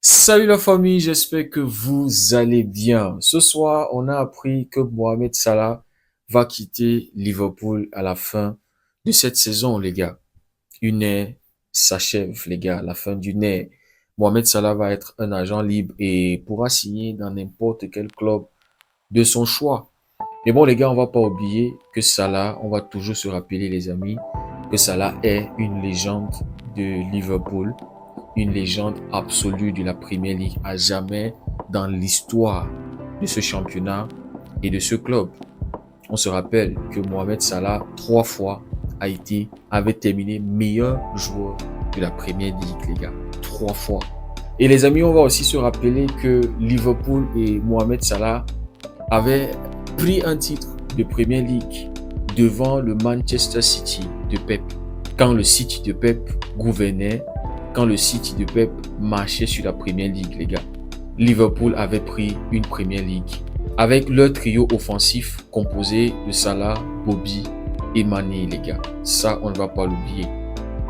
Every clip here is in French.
Salut la famille, j'espère que vous allez bien. Ce soir, on a appris que Mohamed Salah va quitter Liverpool à la fin de cette saison, les gars. Une ère s'achève, les gars, la fin d'une ère. Mohamed Salah va être un agent libre et pourra signer dans n'importe quel club de son choix. Mais bon, les gars, on va pas oublier que Salah, on va toujours se rappeler, les amis, que Salah est une légende de Liverpool, une légende absolue de la Premier League à jamais dans l'histoire de ce championnat et de ce club. On se rappelle que Mohamed Salah, 3 fois, avait terminé meilleur joueur de la Premier League, les gars. 3 fois. Et les amis, on va aussi se rappeler que Liverpool et Mohamed Salah avaient pris un titre de Premier League devant le Manchester City de Pep. Quand le City de Pep gouvernait, quand le City de Pep marchait sur la Premier League, les gars. Liverpool avait pris une Premier League avec leur trio offensif composé de Salah, Bobby et Mané, les gars. Ça, on ne va pas l'oublier.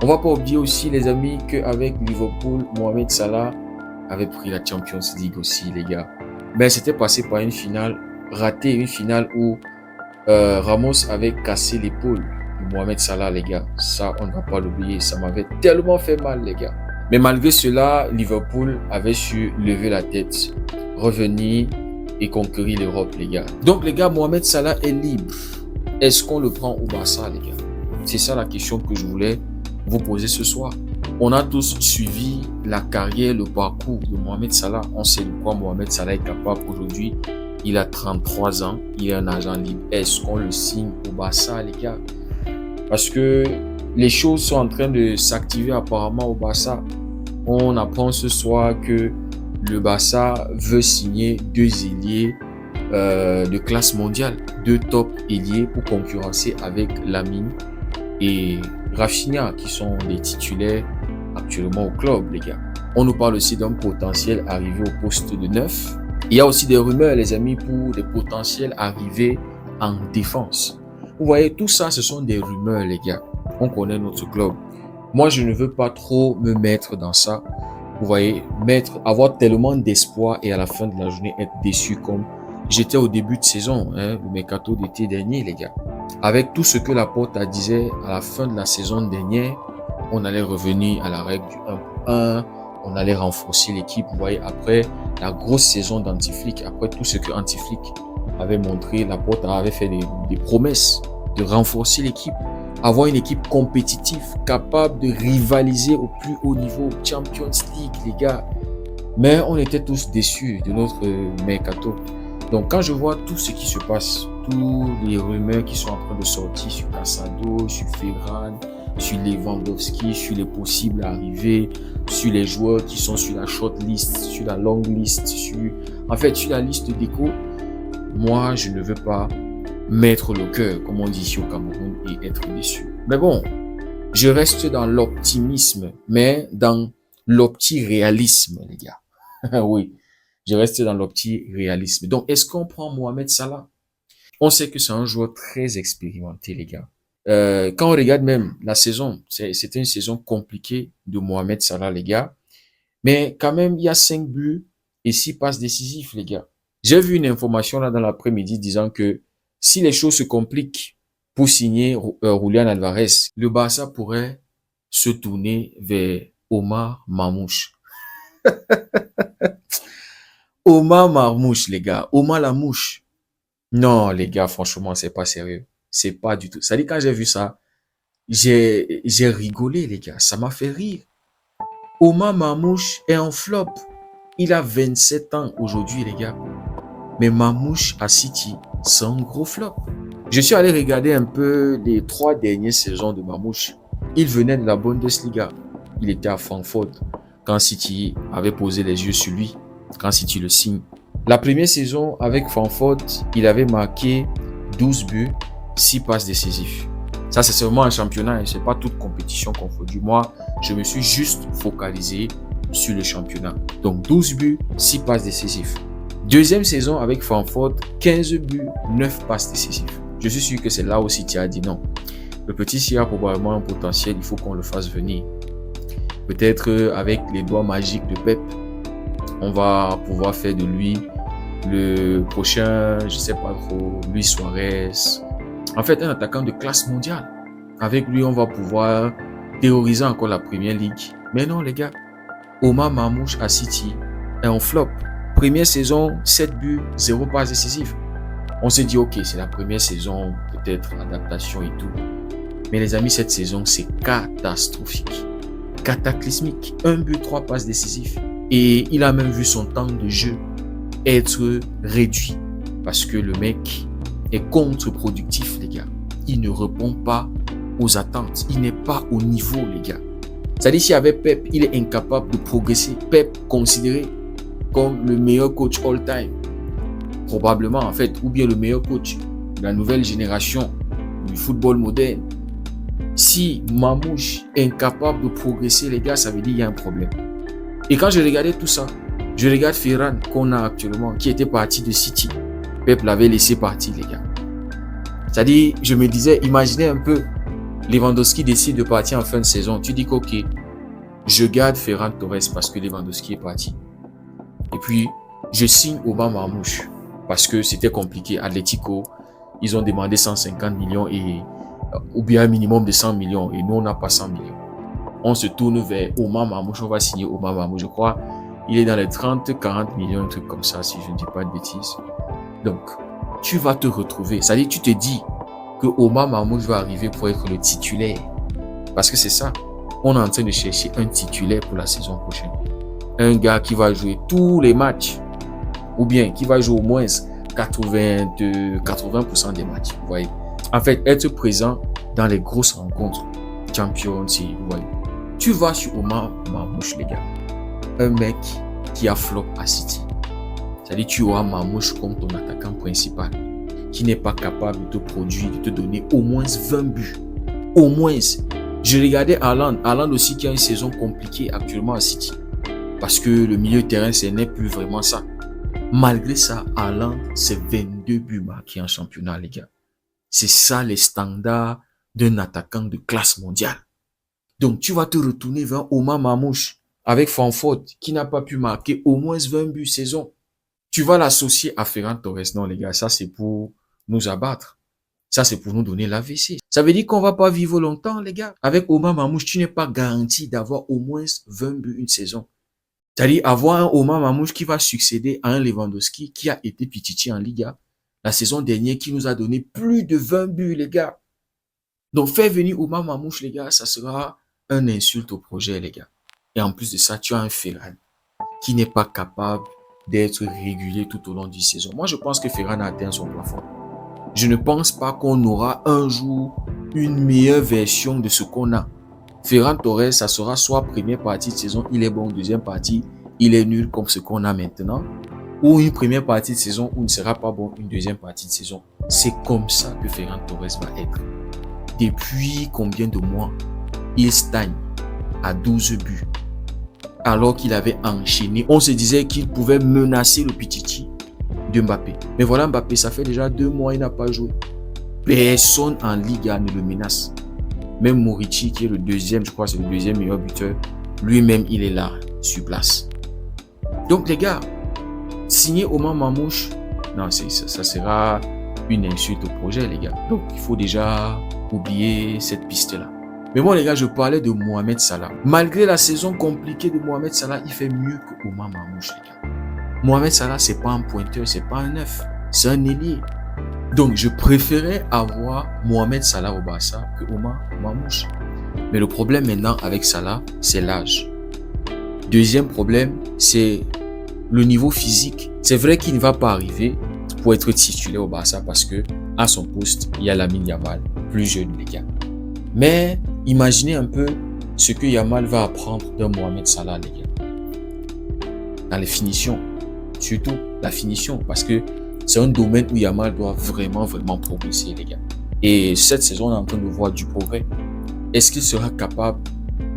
On va pas oublier aussi, les amis, qu'avec Liverpool, Mohamed Salah avait pris la Champions League aussi, les gars. Mais c'était passé par une finale ratée, une finale où Ramos avait cassé l'épaule de Mohamed Salah, les gars. Ça, on ne va pas l'oublier. Ça m'avait tellement fait mal, les gars. Mais malgré cela, Liverpool avait su lever la tête, revenir et conquérir l'Europe, les gars. Donc, les gars, Mohamed Salah est libre. Est-ce qu'on le prend au Barça, les gars? C'est ça la question que je voulais vous poser ce soir. On a tous suivi la carrière, le parcours de Mohamed Salah. On sait de quoi Mohamed Salah est capable aujourd'hui. Il a 33 ans, il est un agent libre. Est-ce qu'on le signe au Barça, les gars? Parce que les choses sont en train de s'activer apparemment au Barça. On apprend ce soir que le Barça veut signer 2 ailiers de classe mondiale, 2 top ailiers pour concurrencer avec Lamine et Rafinha qui sont des titulaires actuellement au club, les gars. On nous parle aussi d'un potentiel arrivé au poste de 9. Il y a aussi des rumeurs, les amis, pour des potentiels arrivés en défense. Vous voyez, tout ça, ce sont des rumeurs, les gars. On connaît notre club. Moi, je ne veux pas trop me mettre dans ça. Vous voyez, avoir tellement d'espoir et à la fin de la journée être déçu comme j'étais au début de saison, le mercato d'été dernier, les gars. Avec tout ce que Laporta disait à la fin de la saison dernière, on allait revenir à la règle du 1 pour 1. On allait renforcer l'équipe. Vous voyez, après la grosse saison d'Antiflick, après tout ce que Antiflick avait montré, Laporta avait fait des promesses de renforcer l'équipe, avoir une équipe compétitive, capable de rivaliser au plus haut niveau, Champions League, les gars. Mais on était tous déçus de notre mercato. Donc quand je vois tout ce qui se passe, tous les rumeurs qui sont en train de sortir sur Casado, sur Ferran, sur Lewandowski, sur les possibles arrivées, sur les joueurs qui sont sur la short list, sur la long list, sur la liste d'écho, moi je ne veux pas mettre le cœur, comme on dit ici au Cameroun, et être déçu. Mais bon, je reste dans l'optimisme, mais dans l'opti-réalisme, les gars. Oui, je reste dans l'opti-réalisme. Donc, est-ce qu'on prend Mohamed Salah? On sait que c'est un joueur très expérimenté, les gars. Quand on regarde même la saison, c'était une saison compliquée de Mohamed Salah, les gars. Mais quand même, il y a 5 buts et 6 passes décisives, les gars. J'ai vu une information là dans l'après-midi disant que si les choses se compliquent pour signer Julian Alvarez, le Barça pourrait se tourner vers Omar Mamouche. Omar Marmouche, les gars. Omar la mouche. Non, les gars, franchement, c'est pas sérieux. C'est pas du tout. Ça dit, quand j'ai vu ça, j'ai rigolé, les gars. Ça m'a fait rire. Omar Marmouche est en flop. Il a 27 ans aujourd'hui, les gars. Mais Marmouche à City, c'est un gros flop. Je suis allé regarder un peu les 3 dernières saisons de Marmouche. Il venait de la Bundesliga. Il était à Francfort quand City avait posé les yeux sur lui, quand City le signe. La première saison avec Francfort, il avait marqué 12 buts, 6 passes décisives. Ça, c'est seulement un championnat, et c'est pas toute compétition confondue. Moi, je me suis juste focalisé sur le championnat. Donc, 12 buts, 6 passes décisives. Deuxième saison avec Francfort, 15 buts, 9 passes décisives. Je suis sûr que c'est là aussi tu as dit non. Le petit s'il a probablement un potentiel, il faut qu'on le fasse venir. Peut-être avec les doigts magiques de Pep, On va pouvoir faire de lui le prochain, je sais pas trop, Luis Suarez. En fait, un attaquant de classe mondiale. Avec lui, on va pouvoir terroriser encore la Première Ligue. Mais non, les gars. Omar Mamouche à City est en flop. Première saison, 7 buts, 0 passe décisive. On s'est dit, ok, c'est la première saison, peut-être adaptation et tout. Mais les amis, cette saison, c'est catastrophique. Cataclysmique. 1 but, 3 passes décisives. Et il a même vu son temps de jeu être réduit. Parce que le mec est contre-productif, les gars. Il ne répond pas aux attentes. Il n'est pas au niveau, les gars. C'est-à-dire, s'il y avait Pep, il est incapable de progresser. Pep, considéré comme le meilleur coach all-time. Probablement, en fait, ou bien le meilleur coach de la nouvelle génération du football moderne. Si Mamouche est incapable de progresser, les gars, ça veut dire qu'il y a un problème. Et quand je regardais tout ça, je regarde Ferran qu'on a actuellement, qui était parti de City. Pep l'avait laissé partir, les gars. C'est-à-dire, je me disais, imaginez un peu, Lewandowski décide de partir en fin de saison. Tu dis qu'ok, je garde Ferran Torres parce que Lewandowski est parti. Et puis, je signe Omar Mamouche parce que c'était compliqué. Atlético, ils ont demandé 150 millions ou bien un minimum de 100 millions. Et nous, on n'a pas 100 millions. On se tourne vers Omar Mamouche. On va signer Omar Mamouche. Je crois, il est dans les 30-40 millions, un truc comme ça, si je ne dis pas de bêtises. Donc, tu vas te retrouver. C'est-à-dire, tu te dis que Omar Mamouche va arriver pour être le titulaire. Parce que c'est ça. On est en train de chercher un titulaire pour la saison prochaine. Un gars qui va jouer tous les matchs. Ou bien qui va jouer au moins 80% des matchs. Vous voyez. En fait, être présent dans les grosses rencontres. Champions, vous voyez. Tu vas sur Omar Mamouche, les gars. Un mec qui a flop à City. C'est-à-dire, tu auras Mamouche comme ton attaquant principal. Qui n'est pas capable de te produire, de te donner au moins 20 buts. Au moins. Je regardais Haaland. Haaland aussi qui a une saison compliquée actuellement à City. Parce que le milieu de terrain, ce n'est plus vraiment ça. Malgré ça, Haaland, c'est 22 buts marqués en championnat, les gars. C'est ça les standards d'un attaquant de classe mondiale. Donc, tu vas te retourner vers Omar Mamouche avec Francfort qui n'a pas pu marquer au moins 20 buts saison. Tu vas l'associer à Ferran Torres. Non, les gars, ça c'est pour nous abattre. Ça c'est pour nous donner l'AVC. Ça veut dire qu'on va pas vivre longtemps, les gars. Avec Omar Mamouche, tu n'es pas garanti d'avoir au moins 20 buts une saison. C'est-à-dire avoir un Omar Mamouche qui va succéder à un Lewandowski qui a été Pichichi en Liga la saison dernière, qui nous a donné plus de 20 buts, les gars. Donc, faire venir Omar Mamouche, les gars, ça sera un insulte au projet, les gars. Et en plus de ça, tu as un Ferran qui n'est pas capable d'être régulier tout au long du saison. Moi, je pense que Ferran a atteint son plafond. Je ne pense pas qu'on aura un jour une meilleure version de ce qu'on a. Ferran Torres, ça sera soit première partie de saison, il est bon, deuxième partie, il est nul comme ce qu'on a maintenant, ou une première partie de saison où il ne sera pas bon, une deuxième partie de saison. C'est comme ça que Ferran Torres va être. Depuis combien de mois il stagne à 12 buts alors qu'il avait enchaîné. On se disait qu'il pouvait menacer le Pichichi de Mbappé. Mais voilà, Mbappé, ça fait déjà 2 mois, il n'a pas joué. Personne en Liga ne le menace. Même Morici, qui est le deuxième, je crois c'est le deuxième meilleur buteur, lui-même, il est là, sur place. Donc, les gars, signer Omar Mamouche, non, ça sera une insulte au projet, les gars. Donc, il faut déjà oublier cette piste-là. Mais moi, les gars, je parlais de Mohamed Salah. Malgré la saison compliquée de Mohamed Salah, il fait mieux que Omar Mamouche, les gars. Mohamed Salah, c'est pas un pointeur, c'est pas un neuf, c'est un ailier. Donc, je préférais avoir Mohamed Salah au Barça que Omar Mamouche. Mais le problème maintenant avec Salah, c'est l'âge. Deuxième problème, c'est le niveau physique. C'est vrai qu'il ne va pas arriver pour être titulaire au Barça parce que à son poste, il y a Lamine Yamal, plus jeune, les gars. Mais imaginez un peu ce que Yamal va apprendre de Mohamed Salah, les gars. Dans les finitions. Surtout la finition, parce que c'est un domaine où Yamal doit vraiment progresser, les gars. Et cette saison, on est en train de voir du progrès. Est-ce qu'il sera capable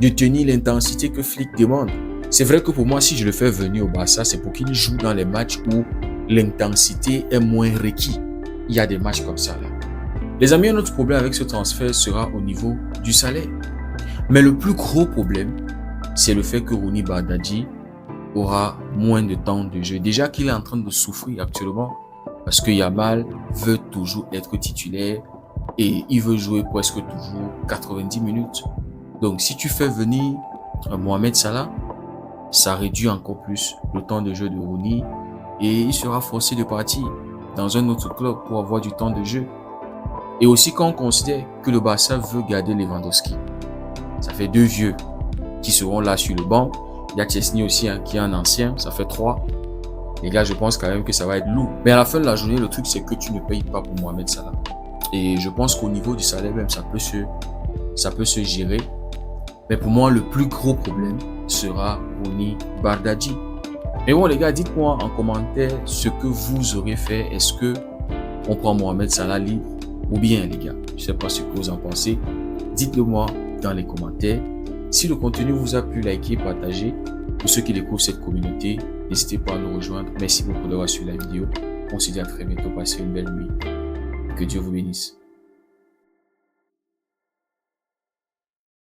de tenir l'intensité que Flick demande? C'est vrai que pour moi, si je le fais venir au Barça, c'est pour qu'il joue dans les matchs où l'intensité est moins requise. Il y a des matchs comme ça, là. Les amis, un autre problème avec ce transfert sera au niveau du salaire. Mais le plus gros problème, c'est le fait que Rooney Bardghji aura moins de temps de jeu. Déjà qu'il est en train de souffrir actuellement parce que Yamal veut toujours être titulaire et il veut jouer presque toujours 90 minutes. Donc si tu fais venir Mohamed Salah, ça réduit encore plus le temps de jeu de Rooney et il sera forcé de partir dans un autre club pour avoir du temps de jeu. Et aussi quand on considère que le Barça veut garder Lewandowski, ça fait 2 vieux qui seront là sur le banc. Il y a Chesney aussi qui est un ancien, ça fait 3. Les gars, je pense quand même que ça va être lourd. Mais à la fin de la journée, le truc c'est que tu ne payes pas pour Mohamed Salah. Et je pense qu'au niveau du salaire même, ça peut se gérer. Mais pour moi, le plus gros problème sera Rooney Bardghji. Mais bon les gars, dites-moi en commentaire ce que vous aurez fait. Est-ce que on prend Mohamed Salah libre ou bien les gars? Je sais pas ce que vous en pensez. Dites-le moi dans les commentaires. Si le contenu vous a plu, likez, partagez. Pour ceux qui découvrent cette communauté, n'hésitez pas à nous rejoindre. Merci beaucoup d'avoir suivi la vidéo. On se dit à très bientôt. Passez une belle nuit. Que Dieu vous bénisse.